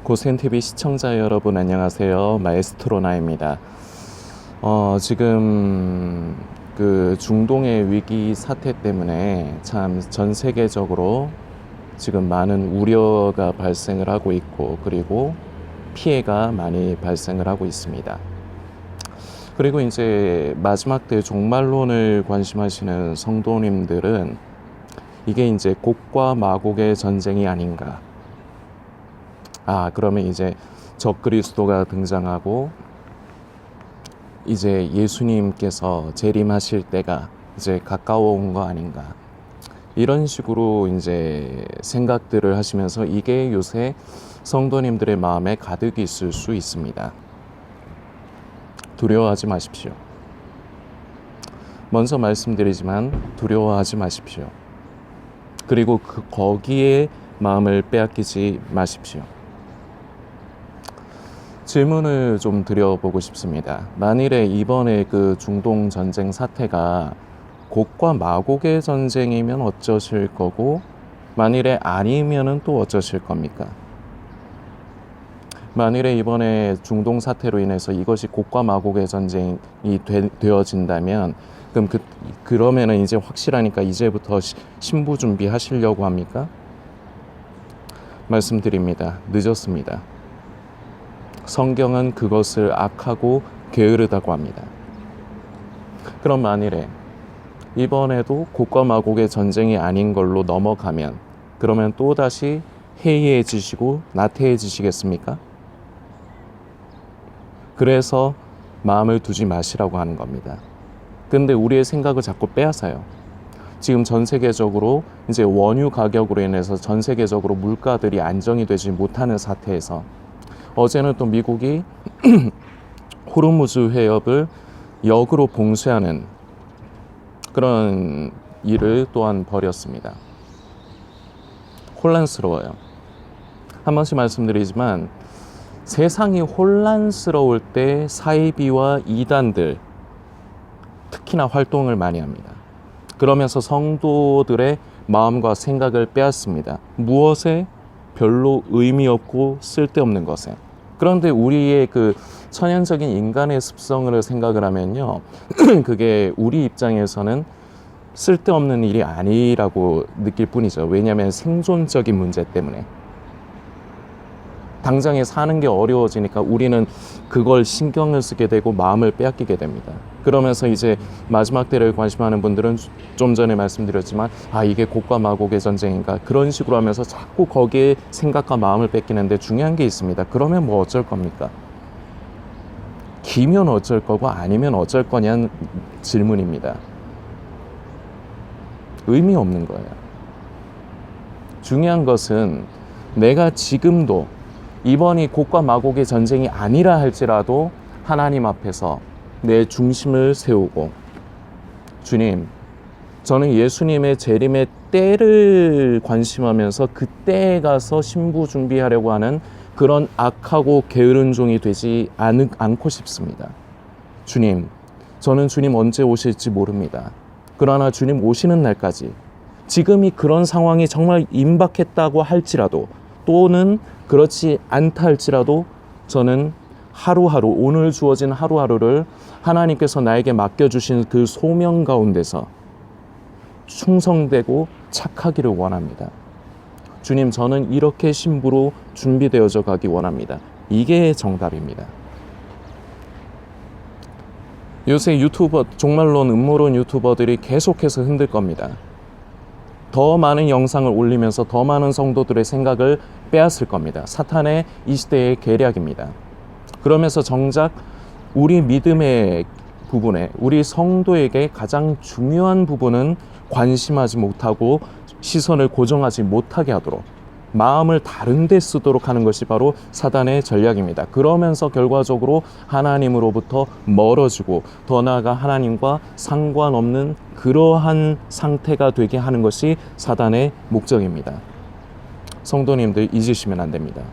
고센TV 시청자 여러분 안녕하세요. 마에스트로나입니다. 지금 그 중동의 위기 사태 때문에 참 전 세계적으로 지금 많은 우려가 발생을 하고 있고, 그리고 피해가 많이 발생을 하고 있습니다. 그리고 이제 마지막 때 종말론을 관심하시는 성도님들은 이게 이제 곡과 마곡의 전쟁이 아닌가. 그러면 이제 적그리스도가 등장하고 이제 예수님께서 재림하실 때가 이제 가까워온 거 아닌가. 이런 식으로 이제 생각들을 하시면서 이게 요새 성도님들의 마음에 가득 있을 수 있습니다. 두려워하지 마십시오. 먼저 말씀드리지만 두려워하지 마십시오. 그리고 거기에 마음을 빼앗기지 마십시오. 질문을 좀 드려보고 싶습니다. 만일에 이번에 그 중동 전쟁 사태가 곡과 마곡의 전쟁이면 어쩌실 거고, 만일에 아니면은 또 어쩌실 겁니까? 만일에 이번에 중동 사태로 인해서 이것이 곡과 마곡의 전쟁이 되어진다면, 그러면은 이제 확실하니까 이제부터 신부 준비하시려고 합니까? 말씀드립니다. 늦었습니다. 성경은 그것을 악하고 게으르다고 합니다. 그럼 만일에 이번에도 곡과 마곡의 전쟁이 아닌 걸로 넘어가면, 그러면 또다시 해이해지시고 나태해지시겠습니까? 그래서 마음을 두지 마시라고 하는 겁니다. 근데 우리의 생각을 자꾸 빼앗아요. 지금 전 세계적으로 이제 원유 가격으로 인해서 전 세계적으로 물가들이 안정이 되지 못하는 사태에서, 어제는 또 미국이 호르무즈 해협을 역으로 봉쇄하는 그런 일을 또한 벌였습니다. 혼란스러워요. 한 번씩 말씀드리지만 세상이 혼란스러울 때 사이비와 이단들 특히나 활동을 많이 합니다. 그러면서 성도들의 마음과 생각을 빼앗습니다. 무엇에? 별로 의미 없고 쓸데없는 것에. 그런데 우리의 그 천연적인 인간의 습성을 생각을 하면요, 그게 우리 입장에서는 쓸데없는 일이 아니라고 느낄 뿐이죠. 왜냐하면 생존적인 문제 때문에. 당장에 사는 게 어려워지니까 우리는 그걸 신경을 쓰게 되고 마음을 빼앗기게 됩니다. 그러면서 이제 마지막 때를 관심하는 분들은 좀 전에 말씀드렸지만 이게 곡과 마곡의 전쟁인가, 그런 식으로 하면서 자꾸 거기에 생각과 마음을 뺏기는데, 중요한 게 있습니다. 그러면 뭐 어쩔 겁니까? 기면 어쩔 거고 아니면 어쩔 거냐는 질문입니다. 의미 없는 거예요. 중요한 것은 내가 지금도 이번이 곡과 마곡의 전쟁이 아니라 할지라도 하나님 앞에서 내 중심을 세우고, 주님, 저는 예수님의 재림의 때를 관심하면서 그 때에 가서 신부 준비하려고 하는 그런 악하고 게으른 종이 되지 않고 싶습니다. 주님, 저는 주님 언제 오실지 모릅니다. 그러나 주님 오시는 날까지, 지금이 그런 상황이 정말 임박했다고 할지라도, 또는 그렇지 않다 할지라도, 저는 하루하루, 오늘 주어진 하루하루를 하나님께서 나에게 맡겨주신 그 소명 가운데서 충성되고 착하기를 원합니다. 주님, 저는 이렇게 신부로 준비되어져 가기 원합니다. 이게 정답입니다. 요새 종말론 음모론 유튜버들이 계속해서 흔들 겁니다. 더 많은 영상을 올리면서 더 많은 성도들의 생각을 빼앗을 겁니다. 사탄의 이 시대의 계략입니다. 그러면서 정작 우리 믿음의 부분에, 우리 성도에게 가장 중요한 부분은 관심하지 못하고 시선을 고정하지 못하게 하도록, 마음을 다른 데 쓰도록 하는 것이 바로 사단의 전략입니다. 그러면서 결과적으로 하나님으로부터 멀어지고, 더 나아가 하나님과 상관없는 그러한 상태가 되게 하는 것이 사단의 목적입니다. 성도님들, 잊으시면 안 됩니다.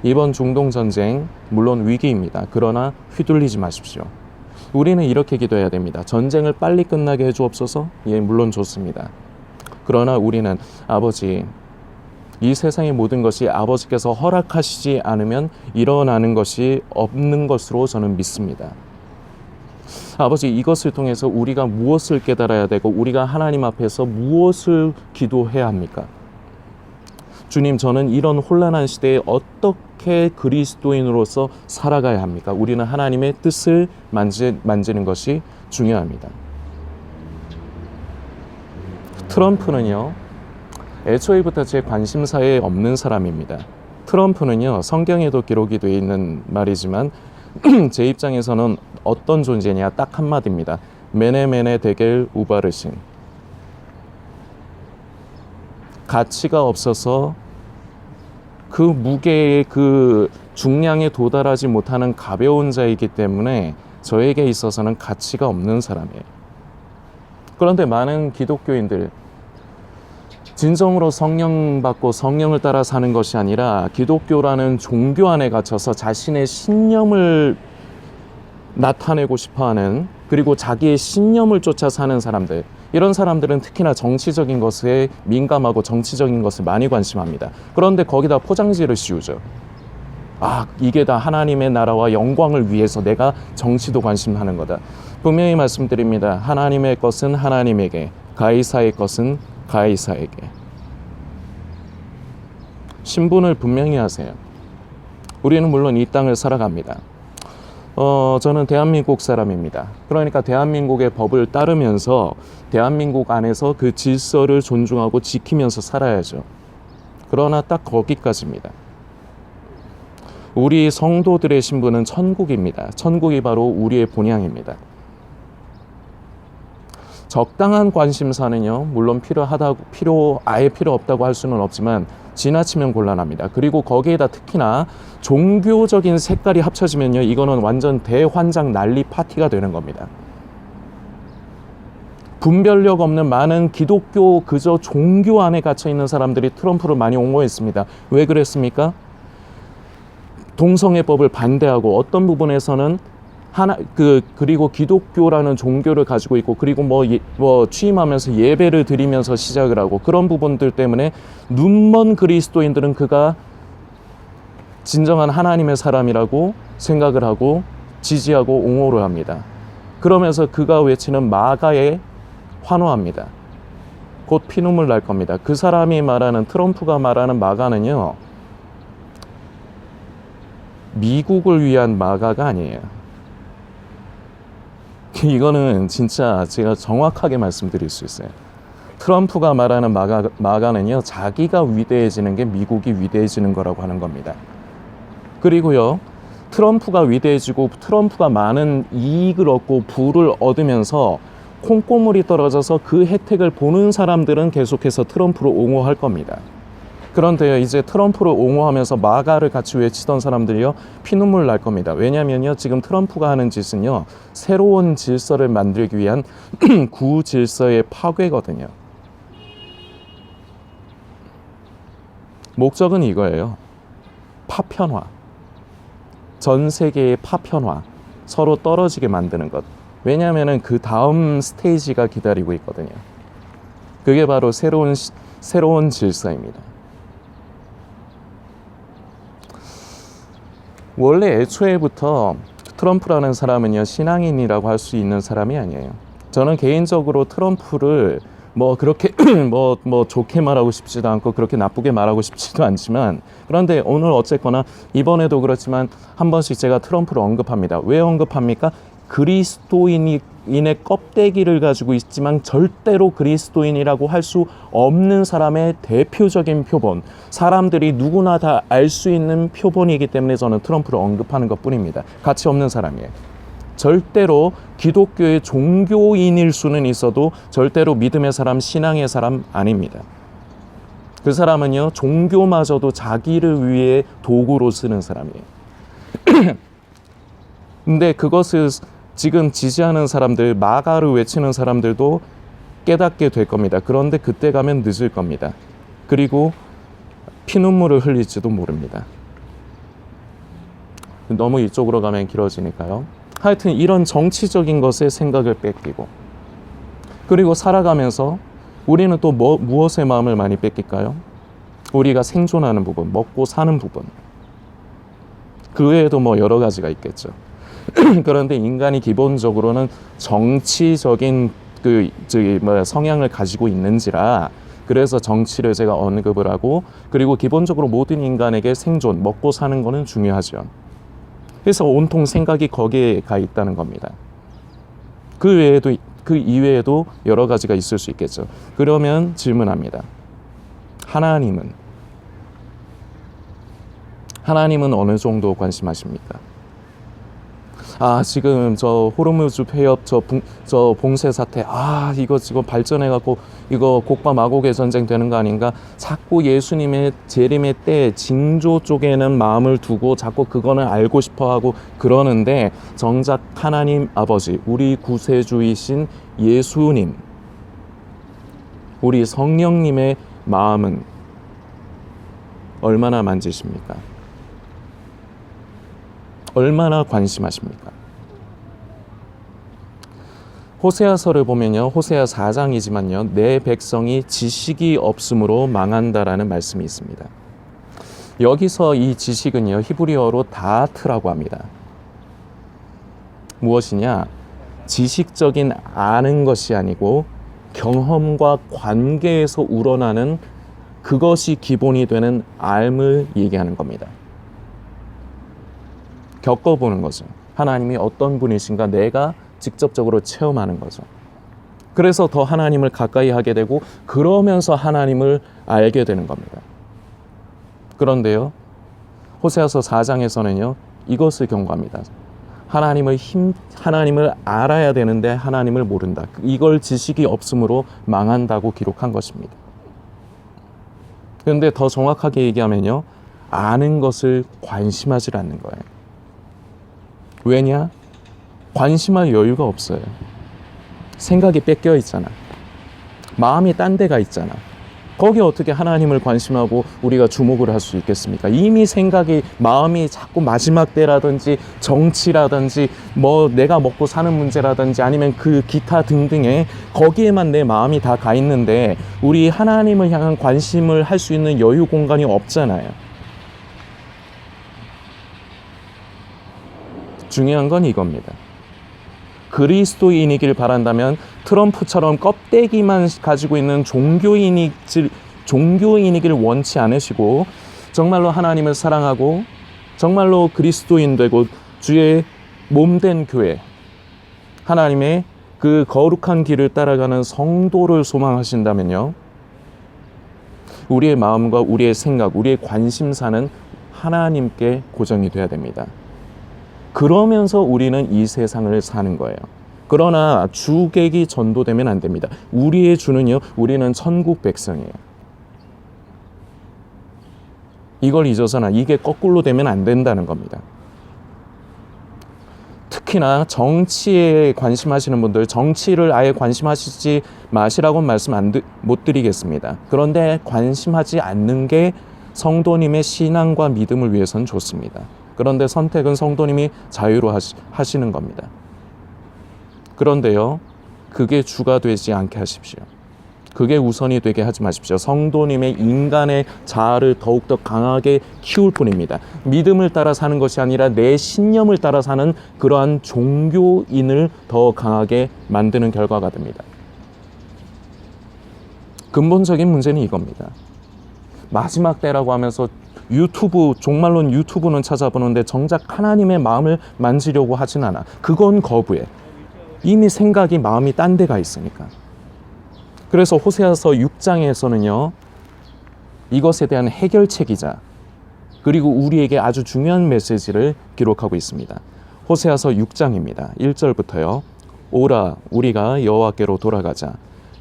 이번 중동 전쟁 물론 위기입니다. 그러나 휘둘리지 마십시오. 우리는 이렇게 기도해야 됩니다. 전쟁을 빨리 끝나게 해주옵소서. 예, 물론 좋습니다. 그러나 우리는 아버지, 이 세상의 모든 것이 아버지께서 허락하시지 않으면 일어나는 것이 없는 것으로 저는 믿습니다. 아버지, 이것을 통해서 우리가 무엇을 깨달아야 되고 우리가 하나님 앞에서 무엇을 기도해야 합니까? 주님, 저는 이런 혼란한 시대에 어떻게 그리스도인으로서 살아가야 합니까? 우리는 하나님의 뜻을 만지는 것이 중요합니다. 트럼프는요, 애초에부터 제 관심사에 없는 사람입니다. 트럼프는요, 성경에도 기록이 되어 있는 말이지만 제 입장에서는 어떤 존재냐, 딱 한마디입니다. 메네 데겔 우바르신. 가치가 없어서 그 무게의 그 중량에 도달하지 못하는 가벼운 자이기 때문에 저에게 있어서는 가치가 없는 사람이에요. 그런데 많은 기독교인들, 진정으로 성령 받고 성령을 따라 사는 것이 아니라 기독교라는 종교 안에 갇혀서 자신의 신념을 나타내고 싶어하는, 그리고 자기의 신념을 쫓아 사는 사람들, 이런 사람들은 특히나 정치적인 것에 민감하고 정치적인 것을 많이 관심합니다. 그런데 거기다 포장지를 씌우죠. 이게 다 하나님의 나라와 영광을 위해서 내가 정치도 관심하는 거다. 분명히 말씀드립니다. 하나님의 것은 하나님에게, 가이사의 것은 가이사에게. 신분을 분명히 하세요. 우리는 물론 이 땅을 살아갑니다. 저는 대한민국 사람입니다. 그러니까 대한민국의 법을 따르면서 대한민국 안에서 그 질서를 존중하고 지키면서 살아야죠. 그러나 딱 거기까지입니다. 우리 성도들의 신분은 천국입니다. 천국이 바로 우리의 본향입니다. 적당한 관심사는요, 물론 아예 필요 없다고 할 수는 없지만 지나치면 곤란합니다. 그리고 거기에다 특히나 종교적인 색깔이 합쳐지면요, 이거는 완전 대환장 난리 파티가 되는 겁니다. 분별력 없는 많은 기독교 그저 종교 안에 갇혀 있는 사람들이 트럼프를 많이 옹호했습니다. 왜 그랬습니까? 동성애법을 반대하고 어떤 부분에서는 그리고 기독교라는 종교를 가지고 있고, 그리고 취임하면서 예배를 드리면서 시작을 하고, 그런 부분들 때문에 눈먼 그리스도인들은 그가 진정한 하나님의 사람이라고 생각을 하고 지지하고 옹호를 합니다. 그러면서 그가 외치는 마가에 환호합니다. 곧 피눈물 날 겁니다. 그 사람이 말하는, 트럼프가 말하는 마가는요, 미국을 위한 마가가 아니에요. 이거는 진짜 제가 정확하게 말씀드릴 수 있어요. 트럼프가 말하는 마가는요, 자기가 위대해지는 게 미국이 위대해지는 거라고 하는 겁니다. 그리고요, 트럼프가 위대해지고 트럼프가 많은 이익을 얻고 부를 얻으면서 콩고물이 떨어져서 그 혜택을 보는 사람들은 계속해서 트럼프를 옹호할 겁니다. 그런데요, 이제 트럼프를 옹호하면서 마가를 같이 외치던 사람들이요, 피눈물 날 겁니다. 왜냐면요, 지금 트럼프가 하는 짓은요, 새로운 질서를 만들기 위한 구질서의 파괴거든요. 목적은 이거예요. 파편화. 전 세계의 파편화. 서로 떨어지게 만드는 것. 왜냐하면 그 다음 스테이지가 기다리고 있거든요. 그게 바로 새로운 질서입니다. 원래 애초에부터 트럼프라는 사람은요, 신앙인이라고 할 수 있는 사람이 아니에요. 저는 개인적으로 트럼프를 그렇게 좋게 말하고 싶지도 않고 그렇게 나쁘게 말하고 싶지도 않지만, 그런데 오늘 어쨌거나 이번에도 그렇지만 한 번씩 제가 트럼프를 언급합니다. 왜 언급합니까? 그리스도인의 껍데기를 가지고 있지만 절대로 그리스도인이라고 할 수 없는 사람의 대표적인 표본, 사람들이 누구나 다 알 수 있는 표본이기 때문에 저는 트럼프를 언급하는 것뿐입니다. 가치 없는 사람이에요. 절대로 기독교의 종교인일 수는 있어도 절대로 믿음의 사람, 신앙의 사람 아닙니다. 그 사람은요, 종교마저도 자기를 위해 도구로 쓰는 사람이에요. 근데 그것을 지금 지지하는 사람들, 마가를 외치는 사람들도 깨닫게 될 겁니다. 그런데 그때 가면 늦을 겁니다. 그리고 피눈물을 흘릴지도 모릅니다. 너무 이쪽으로 가면 길어지니까요. 하여튼 이런 정치적인 것에 생각을 뺏기고, 그리고 살아가면서 우리는 또 무엇에 마음을 많이 뺏길까요? 우리가 생존하는 부분, 먹고 사는 부분. 그 외에도 뭐 여러 가지가 있겠죠. 그런데 인간이 기본적으로는 정치적인 성향을 가지고 있는지라, 그래서 정치를 제가 언급을 하고, 그리고 기본적으로 모든 인간에게 생존, 먹고 사는 거는 중요하죠. 그래서 온통 생각이 거기에 가 있다는 겁니다. 그 이외에도 여러 가지가 있을 수 있겠죠. 그러면 질문합니다. 하나님은 어느 정도 관심하십니까? 지금 저 호르무즈 폐업 저 봉쇄 사태, 이거 지금 발전해갖고 이거 곧바 마곡의 전쟁 되는 거 아닌가? 자꾸 예수님의 재림의 때 징조 쪽에는 마음을 두고 자꾸 그거는 알고 싶어하고 그러는데, 정작 하나님 아버지, 우리 구세주이신 예수님, 우리 성령님의 마음은 얼마나 만지십니까? 얼마나 관심하십니까? 호세아서를 보면요, 호세아 4장이지만요, 내 백성이 지식이 없음으로 망한다라는 말씀이 있습니다. 여기서 이 지식은요, 히브리어로 다트라고 합니다. 무엇이냐? 지식적인 아는 것이 아니고 경험과 관계에서 우러나는, 그것이 기본이 되는 알을 얘기하는 겁니다. 겪어보는 거죠. 하나님이 어떤 분이신가 내가 직접적으로 체험하는 거죠. 그래서 더 하나님을 가까이 하게 되고, 그러면서 하나님을 알게 되는 겁니다. 그런데요, 호세아서 4장에서는요, 이것을 경고합니다. 하나님을 알아야 되는데 하나님을 모른다. 이걸 지식이 없으므로 망한다고 기록한 것입니다. 그런데 더 정확하게 얘기하면요, 아는 것을 관심하지 않는 거예요. 왜냐? 관심할 여유가 없어요. 생각이 뺏겨 있잖아. 마음이 딴 데가 있잖아. 거기 어떻게 하나님을 관심하고 우리가 주목을 할 수 있겠습니까? 이미 마음이 자꾸 마지막 때라든지 정치라든지 뭐 내가 먹고 사는 문제라든지 아니면 그 기타 등등에 거기에만 내 마음이 다 가 있는데, 우리 하나님을 향한 관심을 할 수 있는 여유 공간이 없잖아요. 중요한 건 이겁니다. 그리스도인이길 바란다면 트럼프처럼 껍데기만 가지고 있는 종교인이길 원치 않으시고, 정말로 하나님을 사랑하고 정말로 그리스도인 되고 주의 몸된 교회, 하나님의 그 거룩한 길을 따라가는 성도를 소망하신다면요, 우리의 마음과 우리의 생각, 우리의 관심사는 하나님께 고정이 돼야 됩니다. 그러면서 우리는 이 세상을 사는 거예요. 그러나 주객이 전도되면 안 됩니다. 우리의 주는요, 우리는 천국 백성이에요. 이걸 잊어서는, 이게 거꾸로 되면 안 된다는 겁니다. 특히나 정치에 관심하시는 분들, 정치를 아예 관심하시지 마시라고 말씀 못 드리겠습니다. 그런데 관심하지 않는 게 성도님의 신앙과 믿음을 위해서는 좋습니다. 그런데 선택은 성도님이 자유로 하시는 겁니다. 그런데요, 그게 주가 되지 않게 하십시오. 그게 우선이 되게 하지 마십시오. 성도님의 인간의 자아를 더욱더 강하게 키울 뿐입니다. 믿음을 따라 사는 것이 아니라 내 신념을 따라 사는 그러한 종교인을 더 강하게 만드는 결과가 됩니다. 근본적인 문제는 이겁니다. 마지막 때라고 하면서 종말론 유튜브는 찾아보는데 정작 하나님의 마음을 만지려고 하진 않아. 그건 거부해. 이미 생각이, 마음이 딴 데가 있으니까. 그래서 호세아서 6장에서는요, 이것에 대한 해결책이자 그리고 우리에게 아주 중요한 메시지를 기록하고 있습니다. 호세아서 6장입니다. 1절부터요. 오라, 우리가 여호와께로 돌아가자.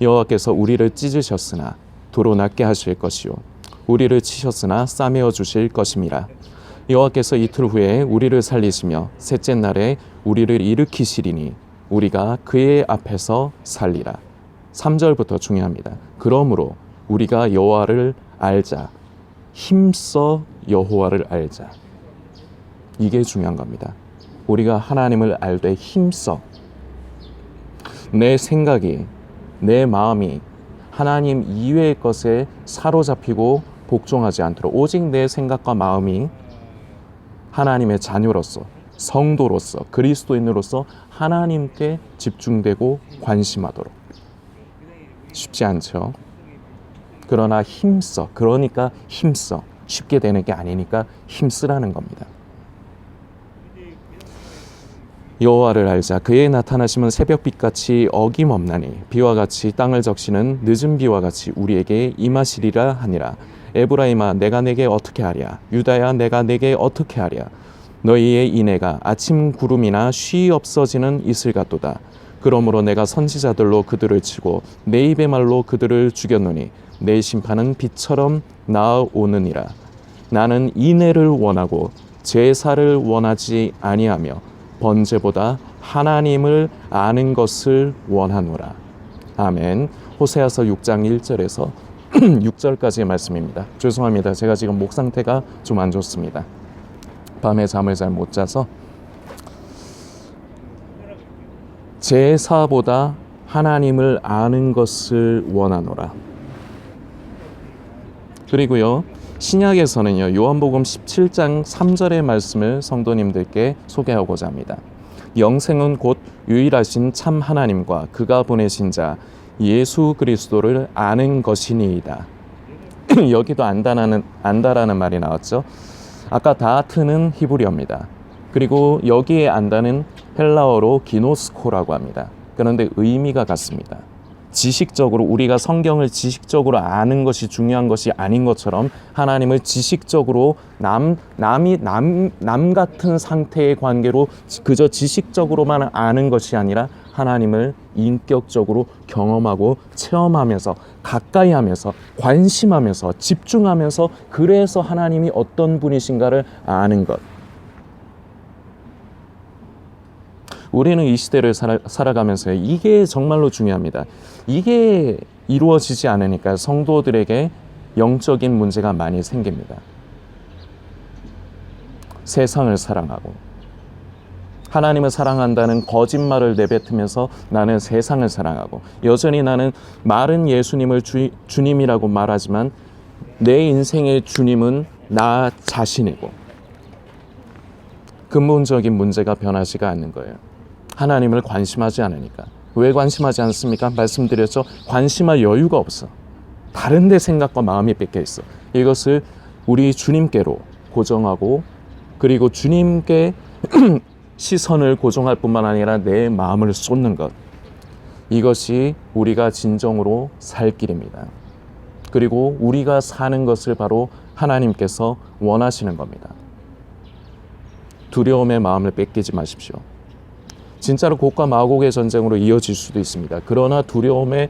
여호와께서 우리를 찢으셨으나 도로 낫게 하실 것이요, 우리를 치셨으나 싸매어 주실 것임이라. 여호와께서 이틀 후에 우리를 살리시며 셋째 날에 우리를 일으키시리니 우리가 그의 앞에서 살리라. 3절부터 중요합니다. 그러므로 우리가 여호와를 알자. 힘써 여호와를 알자. 이게 중요한 겁니다. 우리가 하나님을 알되 힘써, 내 생각이, 내 마음이 하나님 이외의 것에 사로잡히고 복종하지 않도록 오직 내 생각과 마음이 하나님의 자녀로서, 성도로서, 그리스도인으로서 하나님께 집중되고 관심하도록. 쉽지 않죠. 그러나 힘써. 그러니까 힘써. 쉽게 되는 게 아니니까 힘쓰라는 겁니다. 여호와를 알자. 그의 나타나심은 새벽빛같이 어김없나니 비와 같이 땅을 적시는 늦은 비와 같이 우리에게 임하시리라 하니라. 에브라임아 내가 내게 어떻게 하랴. 유다야 내가 내게 어떻게 하랴. 너희의 인애가 아침 구름이나 쉬 없어지는 이슬 같도다. 그러므로 내가 선지자들로 그들을 치고 내 입의 말로 그들을 죽였노니 내 심판은 빛처럼 나아오느니라. 나는 인애를 원하고 제사를 원하지 아니하며 번제보다 하나님을 아는 것을 원하노라. 아멘. 호세아서 6장 1절에서 6절까지의 말씀입니다. 죄송합니다. 제가 지금 목 상태가 좀 안 좋습니다. 밤에 잠을 잘 못 자서. 제사보다 하나님을 아는 것을 원하노라. 그리고요, 신약에서는요, 요한복음 17장 3절의 말씀을 성도님들께 소개하고자 합니다. 영생은 곧 유일하신 참 하나님과 그가 보내신 자 예수 그리스도를 아는 것이니이다. 여기도 안다라는 말이 나왔죠. 아까 다트는 히브리어입니다. 그리고 여기에 안다는 헬라어로 기노스코라고 합니다. 그런데 의미가 같습니다. 지식적으로 우리가 성경을 지식적으로 아는 것이 중요한 것이 아닌 것처럼 하나님을 지식적으로 남 같은 상태의 관계로 그저 지식적으로만 아는 것이 아니라 하나님을 인격적으로 경험하고 체험하면서 가까이 하면서 관심하면서 집중하면서 그래서 하나님이 어떤 분이신가를 아는 것. 우리는 이 시대를 살아가면서 이게 정말로 중요합니다. 이게 이루어지지 않으니까 성도들에게 영적인 문제가 많이 생깁니다. 세상을 사랑하고 하나님을 사랑한다는 거짓말을 내뱉으면서 나는 세상을 사랑하고 여전히 나는 말은 예수님을 주님이라고 말하지만 내 인생의 주님은 나 자신이고 근본적인 문제가 변하지가 않는 거예요. 하나님을 관심하지 않으니까. 왜 관심하지 않습니까? 말씀드렸죠. 관심할 여유가 없어. 다른 데 생각과 마음이 뺏겨 있어. 이것을 우리 주님께로 고정하고 그리고 주님께 시선을 고정할 뿐만 아니라 내 마음을 쏟는 것. 이것이 우리가 진정으로 살 길입니다. 그리고 우리가 사는 것을 바로 하나님께서 원하시는 겁니다. 두려움의 마음을 뺏기지 마십시오. 진짜로 곡과 마곡의 전쟁으로 이어질 수도 있습니다. 그러나 두려움의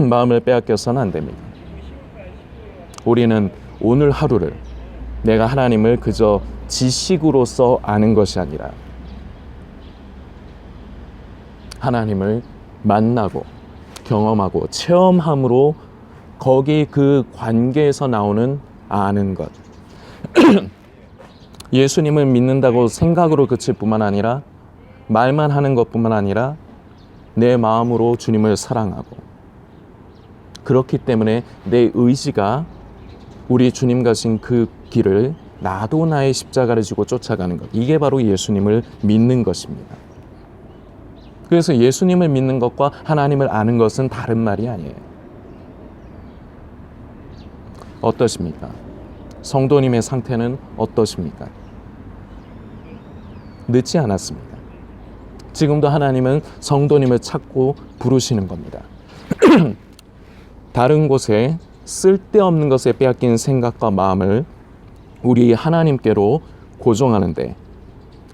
마음을 빼앗겨서는 안 됩니다. 우리는 오늘 하루를 내가 하나님을 그저 지식으로서 아는 것이 아니라 하나님을 만나고 경험하고 체험함으로 거기 그 관계에서 나오는 아는 것. 예수님을 믿는다고 생각으로 그칠 뿐만 아니라 말만 하는 것뿐만 아니라 내 마음으로 주님을 사랑하고 그렇기 때문에 내 의지가 우리 주님 가신 그 길을 나도 나의 십자가를 지고 쫓아가는 것. 이게 바로 예수님을 믿는 것입니다. 그래서 예수님을 믿는 것과 하나님을 아는 것은 다른 말이 아니에요. 어떠십니까? 성도님의 상태는 어떠십니까? 늦지 않았습니다. 지금도 하나님은 성도님을 찾고 부르시는 겁니다. 다른 곳에 쓸데없는 것에 빼앗긴 생각과 마음을 우리 하나님께로 고정하는데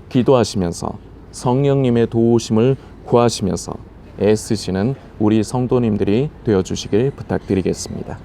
기도하시면서 성령님의 도우심을 구하시면서 애쓰시는 우리 성도님들이 되어주시길 부탁드리겠습니다.